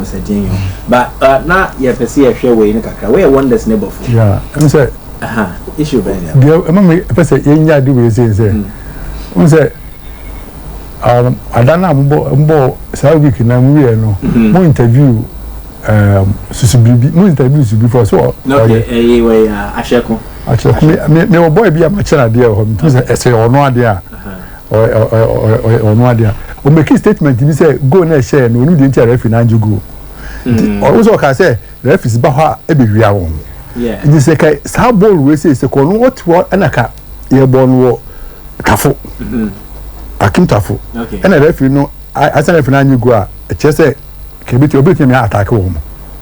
was a genius. But now you perceive a share way in a kakra. Where wonders neighbor for. Yeah, I'm saying. Issue very. The person in ya do say say. I don't know about week na we no. Mo interview Susubibi. Mo interview Susubibi for so. Okay, we Asheko. Me boy be a machina there o. Me say ono ade a. Or no idea. O make a statement be say go na share no no dey enter referee na go. Also can say referee ba ha e be wia won. Yeah. It is say sa ball we say ko no what anaka ye ball no kafo. Akim tafo. Okay. And referee no I say referee na go a che say ke bi ti obi ti me attack wo mo.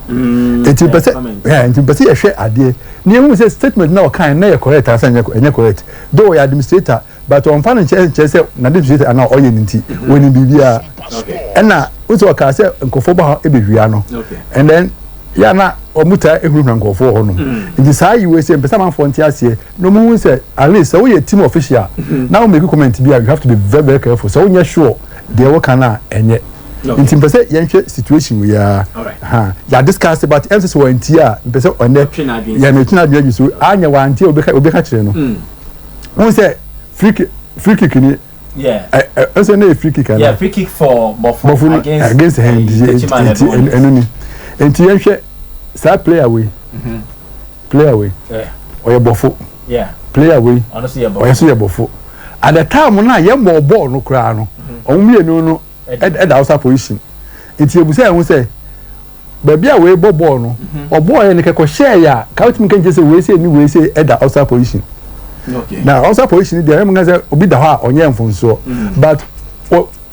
Enti pese yeah enti pese ye hwe ade. Ni emu say statement na o kan na ye correct asa enye correct. Though your administrator but on fan che say na administrator ana oye nti woni bibia. Okay. And na uzo ka say nkofo ba e be hwia no. Okay. And then ya na omuta ehuru na nkofo ho no. Enti say you say pese man for ntiase no mu say at least so we team official. Now make comment bia you have to be very very careful. So when you sure they work na enye nti mpese yenhwe situation we are ya discuss about emphasis for ntia mpese onne ya na tuna bia so anya wa ntia obeka kire no won say free kick ni also na free kick yeah free kick for Bofu against hand enuni nti yenhwe sa play away yeah or Bofu play away honestly or Bofu at the time na ye ball no kra no omumienu no da outside position enti ebusa ehun say baby a we ball no o boy ne keko share ya ka utimi kan say we say ni we say da outside position. Okay. Now outside position there am say obi da ha onye mfonso but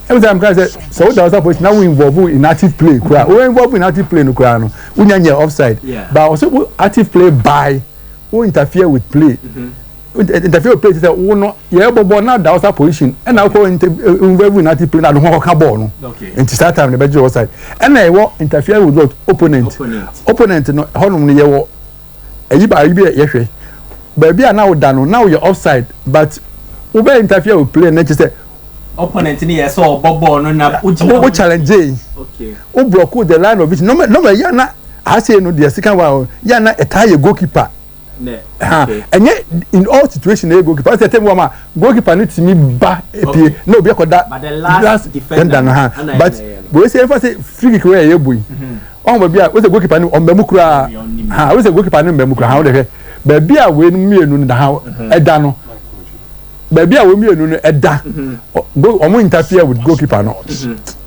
every time can say so da outside position now we involve in active play kura we involve in active play no kura no unya offside but also active play by who interfere with play interfere with play say wo no ye ball now da outside position and now ko involve in active play na do ho ka ball no and start time the be offside and na wo interfere with what opponent no honum no ye wo ayi ba yi be ye hwe baby now done now you're offside but we be interfere with play na say opponent ni yes or ball no na we challenge okay we block the line of vision no ya na I say no the second one ya na a goalkeeper and yet in all situations a goalkeeper say tell me goalkeeper need to me ba epie no be akoda but the last defender but we say free kick where you boy on baby we say goalkeeper ni on be mukura we say goalkeeper ni be mukura how dey baby a we mienu no da ha eda no baby a we mienu no eda omo interfere with goalkeeper no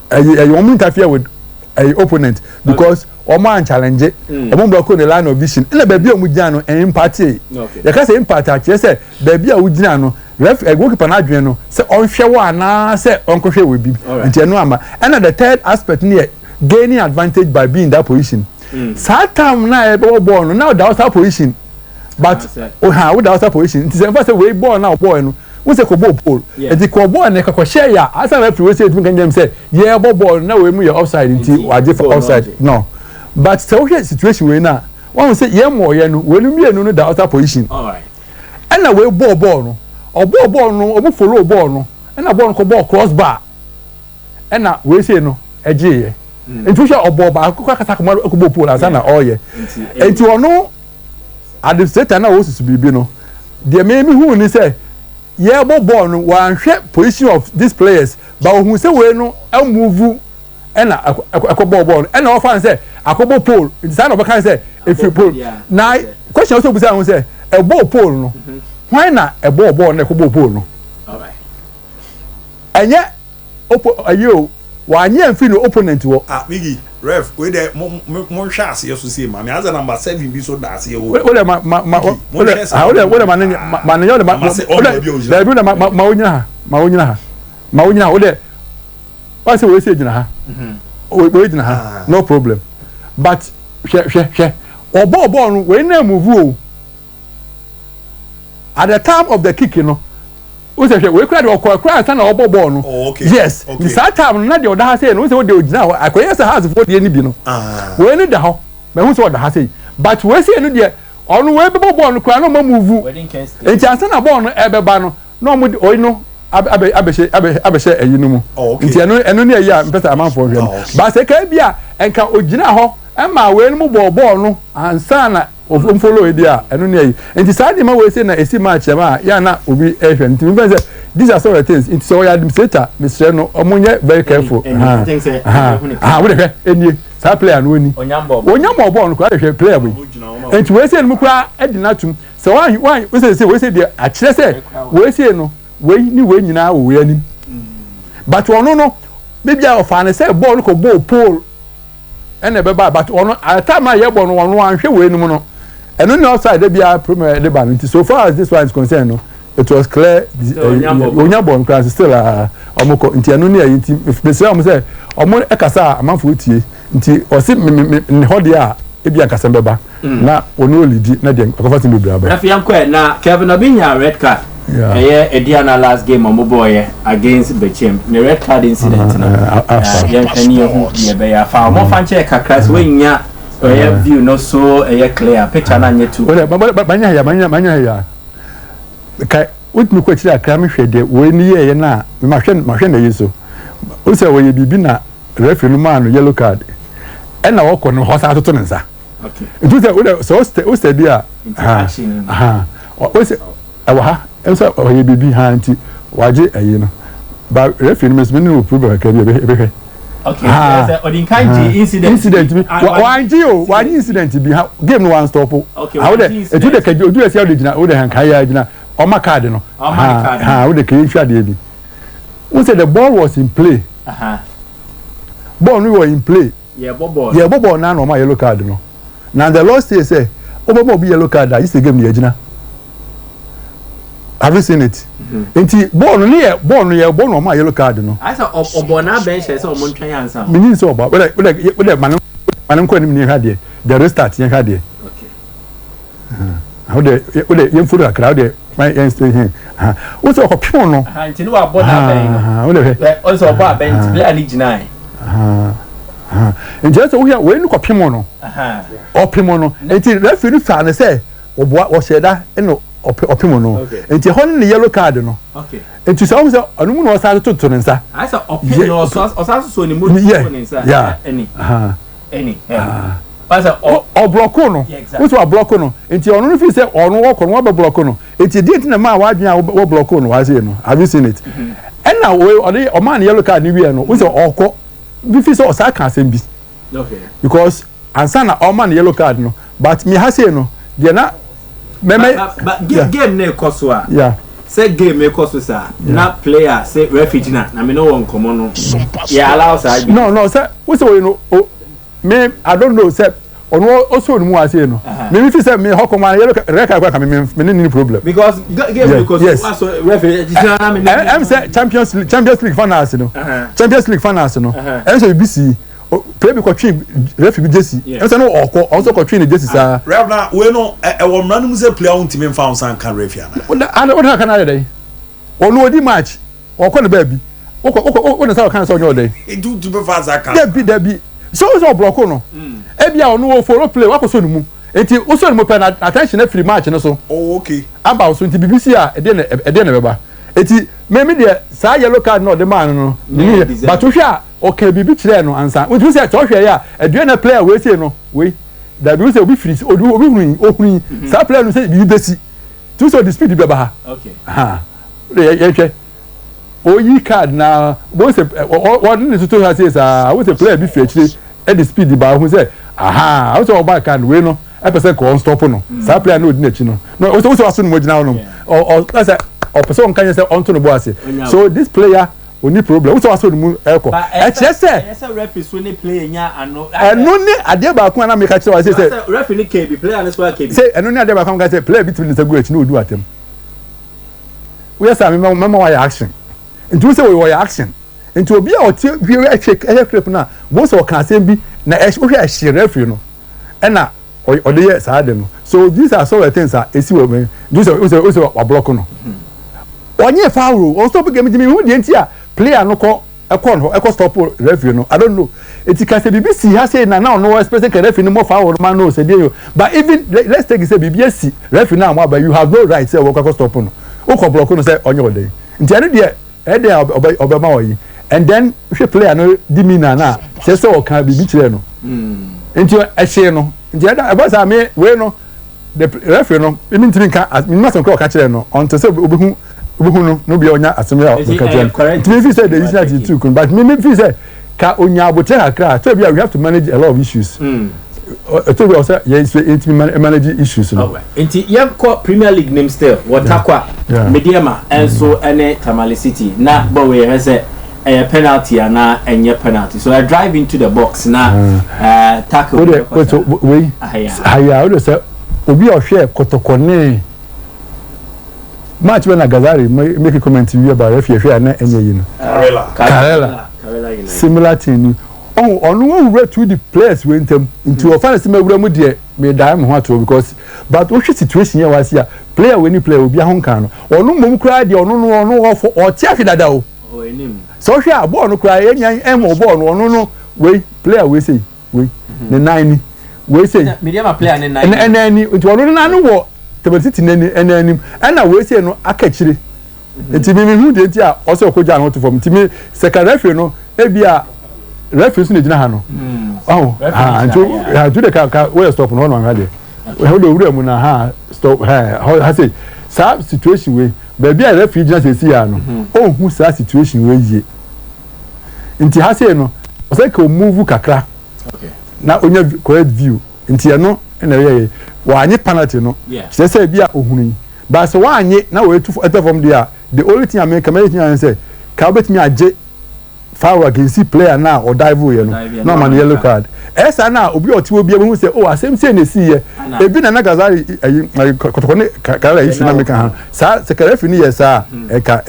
omo interfere with opponent because omo an challenge omo block on the line of vision na baby omo gina no impact you can say impact a say baby a we gina no ref goalkeeper na adwen no say on hwe wa na say on ko hwe we bi nti no ama and the third aspect near gaining advantage by being in that position time na e ball no now that position but we da outside position it is first say we ball now ball no we say ko ball pole and the ko ball na ko share ya asa referee we say it can say yeah ball na we mu your offside until waje for offside no but so here situation we na one say yeah more ye no we no mienu no da outside position all right and na we ball no o ball no o follow ball no and na ball no ko ball cross bar and na we say no eje ye intuition o ball ba ko kasa ko ball pole asa na all ye enti ono administrator na wo Susubibi no the me who ni say yeah ball no wan hwe position of these players but who say we no e move and akoball and no fan say akoball pole the sign of can say if you pole na question also be say a ball pole no why na a ball na akoball pole no all right enye ayo wanye mfi no opponent wo bigi ref we dey mo chance yeso say ma me as number 7 bi so da say wo we ma we dey why say we say gina ha we gina ha no problem but hwe o ball no we na move o at the time of the kick no we say we cry the cry say na o ball no yes the start time na the other ha say no say we dey gina akoye say house for the ni bi no we ni da ho me hu say o da ha say but we say no there onu we be ball no cry no ma move enti ansa na ball no e be ba no no mo oyi no abɛhyɛ ɛyi no mu nti ɛno ne ɛyi a mpɛsɛ amanfoɔ hwɛ no ba sɛ ka bi a ɛnka ogyina hɔ ɛma wei no mu bɔɔl no ansa na follow edi a ɛno ne ɛyi nti saa de ma wei sɛ na esi match ma ya na obi ɛhwɛ nti mfɛn sɛ these are some of the things nti sɛ ɔyɛ administrator Mr. no ɔmo nyɛ very careful wo de hwɛ enie saa player no oni onyamba bɔɔl no kora de hwɛ player boi nti wei sɛ no mu kora ɛdi n'atum sɛ wɔn wei sɛ deɛ akyerɛ sɛ wei sɛ no wei ni wei nyinaa wɔ wei anim but ɔno no maybe a ɔfa ne sɛ bɔɔl no kɔ bɔɔl pole ɛna ɛbɛba but ɔno atam a yɛ bɔ no ɔno anhwɛ wei no mu no ɛno ne offside de bia premier de ba no nti so far as this one is concerned no it was clear onyabo no class still ɔmo kɔ nti ɛno ne yɛ nti besɛ ɔmo sɛ ɔmo ɛkasa amanfo tie nti ɔsi ne hɔ de a ebi akasa bɛba na ɔno olidi na deɛ akɔfa sin bebree aba afi yankɔ na Kevin Obinya red card ɛyɛ ediana last game ɔmo bɔɔyɛ against Bechem ne red card incident no yɛn hwɛ ne yɛn ho yɛ bɛyɛ afa ɔmo fa nkyɛn kakra so wɔnya ɔyɛ view no so ɛyɛ clear picture na nyɛ tu manya ya kai wotumi kɔ kyerɛ akra me hwɛ de wo ni yɛ na ma hwɛ na yeso o sɛ wo yɛ bibi na referee no man no yellow card ɛna wɔkɔ no hɔ sa toto ne nsa okay ntu sɛ o sɛ bi a o sɛ ɛwɔ ha ɛsɛ o yɛ bibi ha nti waje ayi no ba referee no mesme no problem ka bi ebehwɛ okay so odinkanji incident bi wanji incident bi ha game no one stop how de etu de kaji odu esi ade gina o de hanka ya gina o ma card no o de kayi hwa de bi we say the ball was in play ball no was in play ball na no ma yellow card no now the law say o be yellow card that is the game ni gina have you seen it enti ball no ma yellow card no I say obo na bench say omo ntwan ansa me ni say obo we man ko ni me ha de the restart yen ha de okay how de yen furu akra de my yen stay here wo say okopon no nti no wa border ben wo de o say obo ben player ni gina nje say wo ya we ni kopimo no opimo no enti referee fa ne say obo wo sheda eno opimo no enti hon ne yellow card no okay enti so say anu mu no sa to ne nsa I say opimo no so ni mo to ne nsa any pasa o block no wo so block no enti onu no fi say onu wo ko no be block no enti date na ma wa adwen a wo block no wa say no have you seen it and now o man yellow card ni wi no wo say okọ bi fi say o sa kan asem bi okay because ansa na o man yellow card no but me ha say no de na but game na ekoso a say game ekoso sa na player say referee na me no won komo no ya allow say no say we say we no me I don't know say ono also no mu ase no me fi say me hokoma yellow record kwa me no problem because game because so referee na me am say Champions League finals no Champions League finals no am say BC play because twin referee jesi am say no okọ also ko twin jesi sa ref na we no e wo mra no mu say player on team found san kan referee na what can I dey ono odi match okọ na ba bi o na say kan say onyo dey e do be fast aka da bi so block no ebia ono wo follow play wa ko so mu enti wo so mu pe na attention na free match no so okay aba so enti BBC a ede na beba enti me de sa yellow card no de man no ni but wo hwa okay bibi kire no ansa wo say to hwa ya ede na player we say no we da bi wo say obi free obi ohun sa player no say bibi besi to so the speed beba ha okay ye hwe oyi card na wo say one ni to ha say sa wo say player bi free kire e the speed ba hu say aha wo say o ba card we no e person ko stop no sa player no odi na chi no wo say waso no mo gina no o say o person kan say on to no bo ase so this player oni problem wo say waso no mu e ko e che say referee so ni player nya ano eno ni ade ba ko na me ka che wa say referee ni KB player na so KB say eno ni ade ba ko say player bit ni say go echi no odu atem we say me wa action nti wo say we wa action nti obi a o tie wie e check e clip na wo say o kan asem bi na e hwe a share referee no na o de yes ade no so these are some of the things that esi we me this is wa block no onye foul o stop game me hu de nti a player no ko e stop referee no I don't know eti ka se BBC ha say na no expect ke referee no mo foul man no say dey but even let's take say BBC referee na mo aba you have no right say we ko stop no o ko block no say onye o dey nti ane de ede obema oyi and then hwe player no di mi na se se o kan bibi kire no enti ehye no enti eba sa me we no the referee no emi ntimi kan mi ma so ko ka kire no onto se obehu no bi onya asemi o ka kire enti fi say the issue too but me fi say ka onya abote akra so we have to manage a lot of issues to be also yes manage issues no enti ye ko Premier League name still watakwa Mediama and so any Tamale City na but we has a penalty and a penalty so I drive into the box na tackle we haya we say obi o hwe kotokone match when Gazari make a comment to you about referee na enye yi no Karela similar thing onu wo wura to the players we ntem into of fancy me wura mu de me die me ho ato because but wo hwe situation here was here player we ni player obi ahon kan no onu mom kra de onu wo for o ti afidada o enim so hwe a ball no kra enyan emo ball no onu no we player we say we ne nine we say Mediama player ne nine into onu na no wo tebetiti nani enanim na we say no akachire enti mi hu de enti a o se okoja no to form enti mi second referee no ebia referee so na ha no anjo de ka we stop no no ha de we do wura mu na ha stop ha say sa situation we baby a referee gina say ya no hu sa situation we yie nti ha say no o say ka move kakra na onya correct view nti ya no na ye wa anye penalty no say bia ohunu ba so wa anye na we tu from there the only thing I make can say ka betimi age foul against player now or dive you know no man yellow card esa na obi oti obi hu say oh asem say na see e bi na Gazari kotokone kala issue na make ha sa secretary ni yes e ka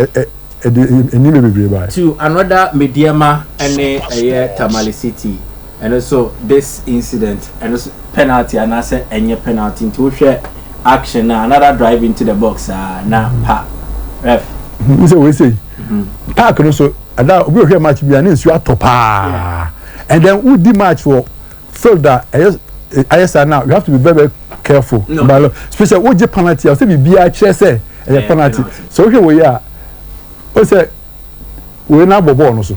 eni me bebre ba to another Mediama and Tamale City and also this incident and also penalty and I said any penalty to share action another drive into the box na pa ref we say park no so ada obi ohwe match bia na nsu atopa and then who di match for feel that ISR now you have to be very, very careful about especially who je penalty or say be bia kire say penalty so we ya o say we na bobo no so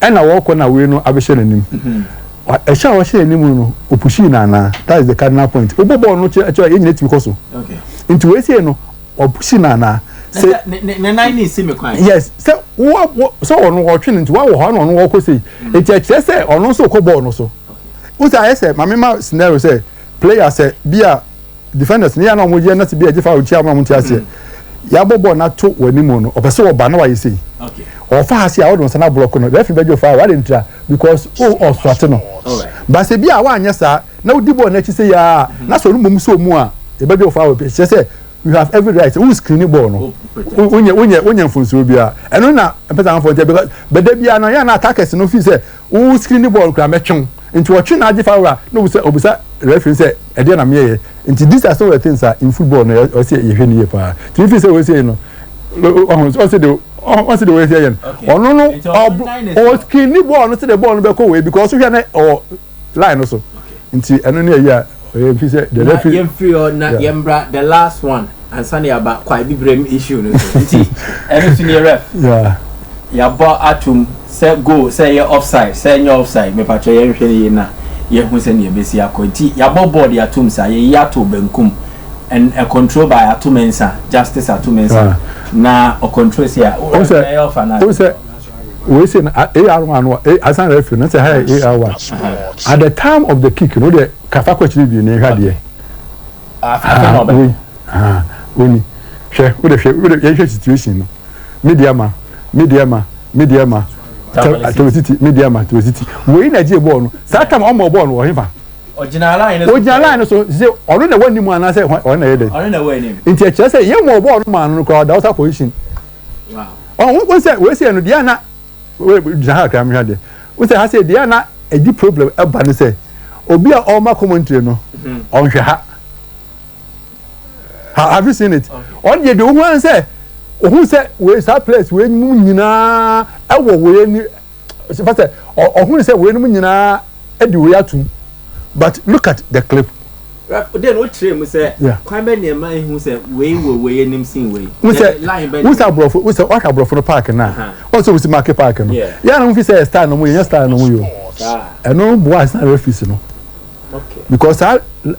and na wo ko na we no abehye nanim e sha wo hye nanim no opushi na that is the cardinal point bobo no e nyina ti because okay into we say no opushi na say nine is me kwai yes say so onu wo twen nti wa wo ho na onu wo ko say e che say onu so ko ball no so o say say mama scenario say player say bia defenders ni ya na mo je na ti bia je fa o chi ama mo ti ase ya bobo na to wani mo no opese wo ba na wa yi say okay o fa hase a wo don sana block no referee bejo fa wa entra because o swat no alright ba say bia wa anya sa na odi ball na chi say ya na so no mum so mu a e bejo fa wo pe say you have every right who screen ball no unya mfunso bia eno na pesa for because bede bia no ya na attackers no fi say who screen ball kra metwon into watch na age foul no say obisa referee say e dey na me ye into these are some of the things are in football no o say ye hwe ni ye pa ti fi say we say no o say the way say ono no o screen ball no say the ball no be ko we because we na o line no so into eno na ya fi say the referee yem free or na yembra the last one and Sunday about quite big brain issue no so everything you ref ya ba atum say go say you offside say you offside me patcho ye hwe ni na ye hu say na besi akonti ya bo board ya atum say ye ato benkum and a control by atumensa justice atumensa na o control say o say we say AR1 asan referee no say AR1 at the time of the kick no the kafa kwachiri bi na hwa de oni hwe we the situation no Mediama to city Mediama to city we na je ball no sa time o mo ball no o hifa original line so say onu na wani mu ana say o na yede onu na wani nti e chere say ye mo ball no man no crowd that was position wow we say no dia na we jaha ka mi hade we say ha say dia na e di problem e ba no say obi a all ma commentary no on hwe ha have you seen it on ye do who say who say we sa place we mu nyina e wo we ni say who say we ni mu nyina e di we atum but look at the clip then what train say kwan be near man who say we nim sin we we say brofo we say what brofo no park na also we see market park no ya na we say star no mo ya star no mo yo e no boys na refuse no okay because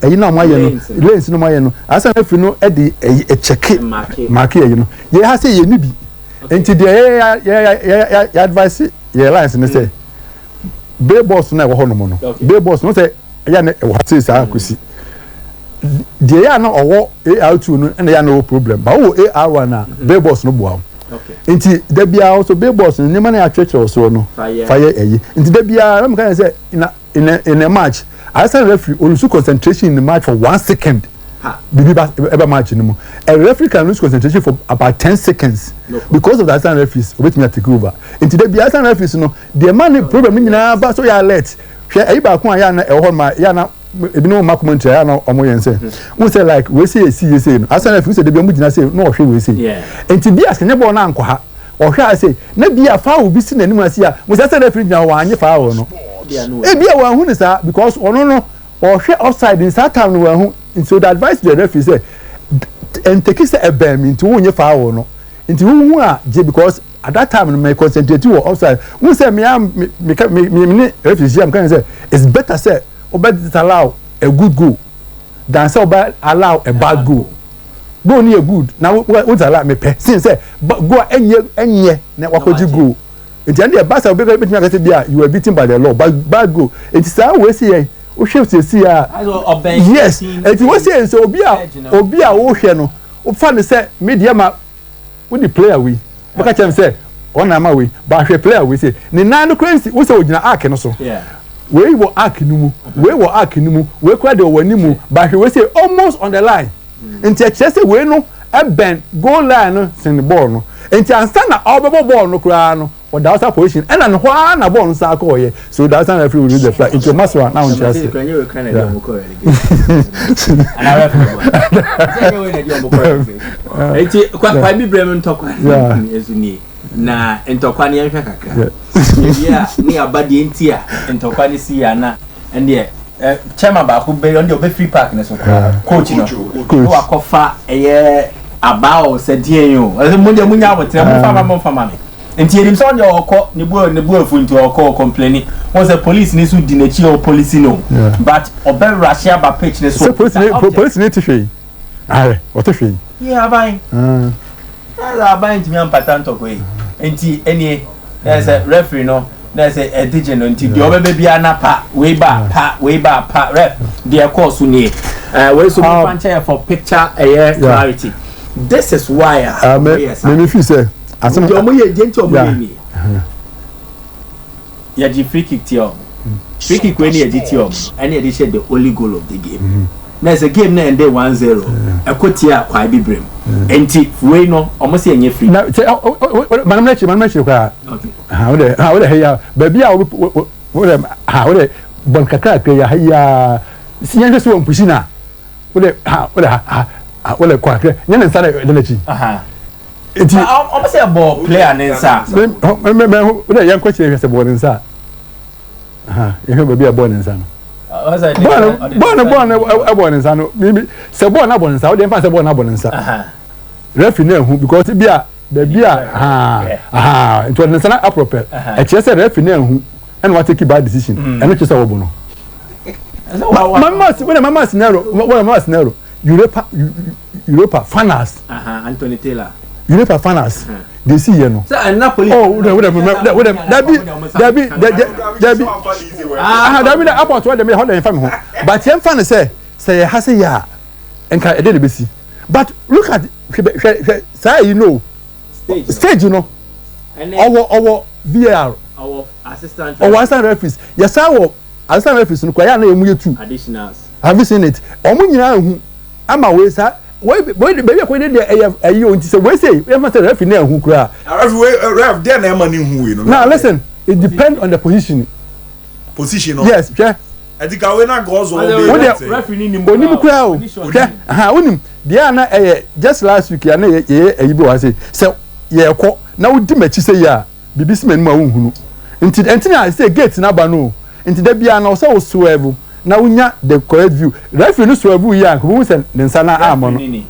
you know my lanes no my no asa na fi no e dey e check market you know ye ha say ye ni bi enti dey ya advice ye lines no say bay boss na wo ho no mo no bay boss no say ya na wo ha say sa akusi dey ya na owo AR2 no na ya no problem ba wo AR1 na bay boss no boa okay enti da bia also bay boss no nyama na atwetwe so no fire eyi enti da bia na kan say in a match As referee lose concentration in the match for 1 second. Bibi ever match no more. A referee can lose concentration for about 10 seconds because of the Asian referees. Wait me take over. Into the Asian referees no, the man problem ni na ba so ya alert. Hwe ayi ba ko ya na e ho ma ya na ebi no ma commentary ya na omo yen say. We say like we say no. Asian referees say the bi mu gina say no hwe we say. Into bi as kenye ball na anko ha. O hwe say na bi afa obi si nanim ase a. We say referee gina wa anye fa no. Ebia wa hu ni sa because ono no or share offside in that time no hu so the advice the referee say and take it a bam into won ye foul no into hu a je because at that time me concentrate on offside who say me referee am can say it's better say obey allow a good goal than say obey allow a bad goal go ni a good now what allow me pe since say go enye na wakoji goal into the basa obey me say bia you were beaten by the law bad goal it is how we see o chef see yes it was say so obi a wo hwe no o fa ne say media ma we the player we baka chem say on am we ba hwe player we say ni nan no crazy we say ogina arc no so we wo arc ni mu we kwa de wani mu ba hwe we say almost on the line nti e say we no e bend goal line no sin the ball no nti ansa na obebo ball no kura no or the outside position and then why na ball nsa ko ye so that's not referee will use the flag into mass one now in chance and I referee enti kwa bi brem ntokwa ezuni na ntokwa ne yehwe kakra ya ni abade enti a ntokwa ne si ya na ende chairman ba ko be on the free park ne so coach no no akofa eye abao sedien yo munya abotre mo fama me enti enim so onye okọ ne bu afu nti okọ complaining was the police ne so di na chi o police no but obe russia ba pitch ne so police ne tihwe what tihwe yeah abai abai ntimi ampatan to ko enti eni there's a referee no there's a DJ no enti di obe bia na pa we ba ref the course ni we so punch for picture clarity. This is why me feel say asem omo ye gente omo ni ya ji free kick ti o free kick we ni ya ji ti o and ya dey share the only goal of the game na is a game na end 1-0 ekoti a kwa bibrem enti we no omo se enye free na manam na chi kwa ha we ya ba bia we bon kaka ke ya ya sinya so mpushi na we kwa ke nyane nsa na chi enti omo se ball player nensa me yan kwa chi se ball nensa ye ba bia ball nensa no ball nensa no se ball na ball nensa o de fa se ball na ball nensa referee na hu because bia into nensa na appropriate e che se referee na hu and what take bad decision and che se wo bo no mama scenario Europa finals Anthony Taylor Europa finals they see you know so and Napoli Dabi about what them how them fam ho but them fan say you has ya enka e dey be see but look at say you know stage you know our VAR our assistant referees yes our assistant referees no kwa ya na emu yetu additionals have you seen it omo nyina hu ama we sa we baby ko dey ayi o nti say we say we must referee na hu kura ref there na man hu we no now listen it depends on the position no yes sure edika we na goals o be referee ni mo onim kura o onim dia na just last week ya na ayi bi wa say ye ko na wodi machi say ya bibisi manu ma hu nti na say gate na ba no nti da bia na o say o swerve na unya the correct view referee no so abu ya ko say ne nsa na am no eni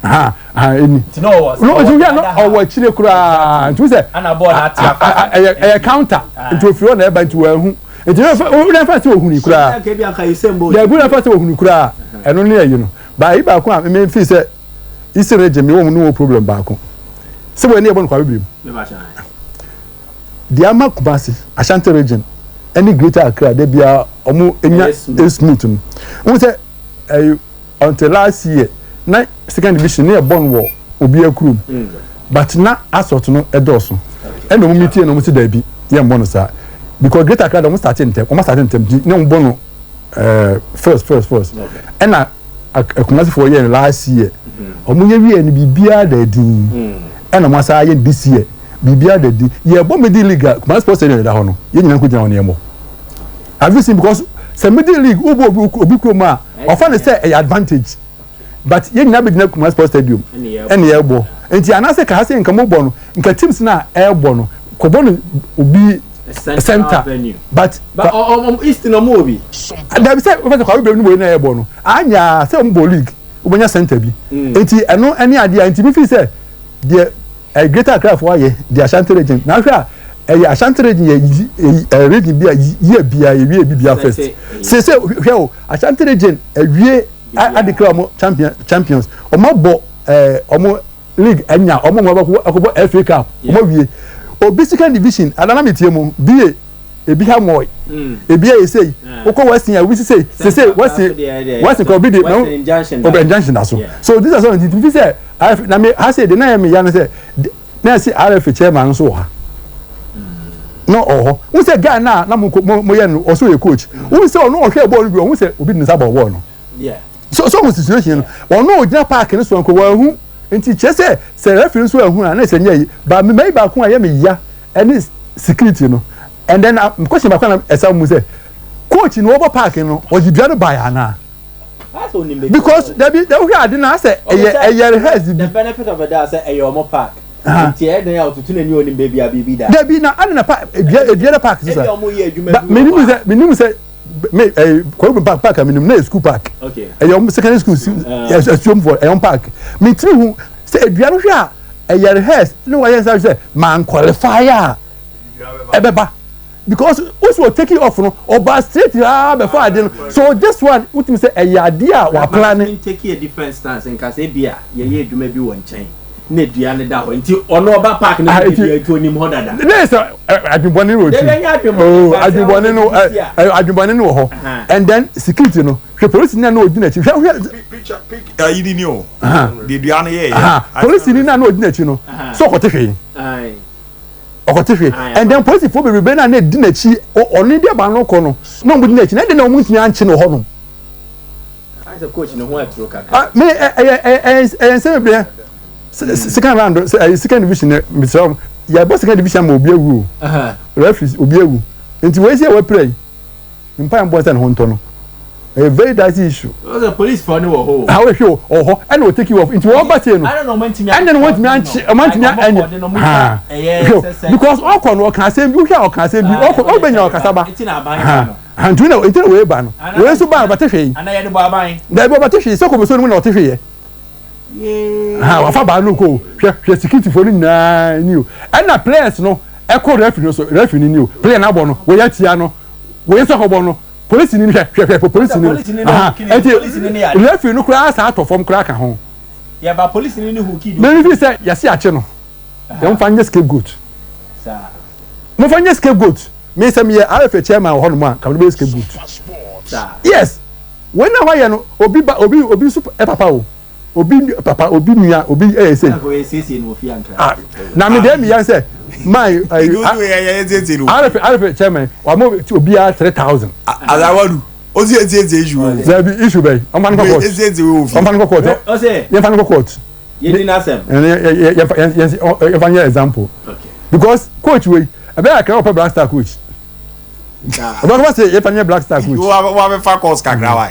no ya no owo chire kura nti say ana ball ati counter nti ofiro na eba nti wa hu nti na fa say ohuni kura ke bi aka isembo ya bu na fa say ohuni kura eno ne ayi no ba yi ba ko a me fi say isi reje me wo no problem ba ko se bo ne e bon kwa bibim me ba cha the Amakubasi Ashanti region any greater Accra they be omo enya smooth no won say until last year na second division near born wo obi akurum but na asort no edoso and omo meeting no mo se da bi ye mbo no sa because greater Accra omo start ntem na mbo no first and na Akumasi for year last year omo ye wi ni bibia da din and omo sa ye this year bibia da di ye bo medi league Kumasi Sports Stadium da ho no ye nyina ko gyina won ye mo have you seen because some middle league obi kroma ofan say a advantage but ye nyina be gyina Kumasi Sports Stadium ene ye bo enti anase ka hase nka mo bo no nka teams na e bo no ko bo no obi center but east no mo obi da be say o fa ko be no na e bo no anya say mo bo league obonya center bi enti eno ene ade enti bi fi say the a greater Accra for ye the Ashanti region na hwa Ashanti region ye region bia ye bia ye bia first say hwe o Ashanti region awie adekra mo champions o ma bo omo league anya omo mo akobo FA Cup omo wie o second division adana metie mo bia ebi ha moy ebi e say ukọ Western ya we say Western ko bi de no Open Junction aso so this is something if say na me ha say de na me ya no say na say RF chairman so ha no we say guy na mo ye no also a coach we say no hwe ball bi we say obi ni sabo ball no yeah so situation no no ogina park ni so ko wa hu nti che say referee so hu na say nya yi ba me ba ko ya me ya any security no and then question back when exam say coach no over park no o ji bia no buy ana because there we had na say the benefit of that say eyo park nti e den ya otutu na ni oni baby abibi da there be na ana park e park say minimum say me ko park minimum na school park okay eyo secondary school assume for eyo park me tiri hu say edua no hwe a e rehearse no why say man qualifier ebeba because also take it off no oba straight before I didn't so this one what me say a idea we planning take a different stance and can say bia ye dwuma bi won chen na dua ne da ho nti ono oba park na dua to nim ho dada this adwubone road adwubone no ho and then security no hwe police ni na odina chi hwe picture yidi ni o de dua ne ye police ni na odina chi no so ko te hwe okotefe and then police for be na dinachi oni de ba no ko no no mu dinachi na de na mu ntimi anche no ho no as a coach no ho atro kaka me say be second round second division me so ya boss second division ma obi awu referee obi awu nti we say we play mpa mbo say no nto no a very dicey issue the police for no ho how we show and we take you off into one battle no I don't know when to me and then want me because all kon can say you hear can say all benya okasaba and you know it we ba no we so ba batehwe ana ye de bo aban da bo batehwe so ko so no na otehwe ye wa fa ba no ko hwe security for ni na ni o and na players no e ko referee ni o player na bo no we ya tia no we so ko bo no police ni hwe police ni referee no kura sa to form kura ka ho ya ba police ni hu kid me fi say ya si ache no dem fanye scapegoat sa mo fanye scapegoat me say me RF chairman ho no ma ka be scapegoat sa yes when na why no obi super papa o obi papa obi nua obi say ko sisi no fi anka na me dem ya say my RF chairman wa mo obi 3000 azawadu ozi issue zabi issue bay am fan ko court o say ye fan ko court ye ni na sem ye fan example okay because coach we I bet I can open black star coach. About what say if I black star coach. Wa be fa course kakra why.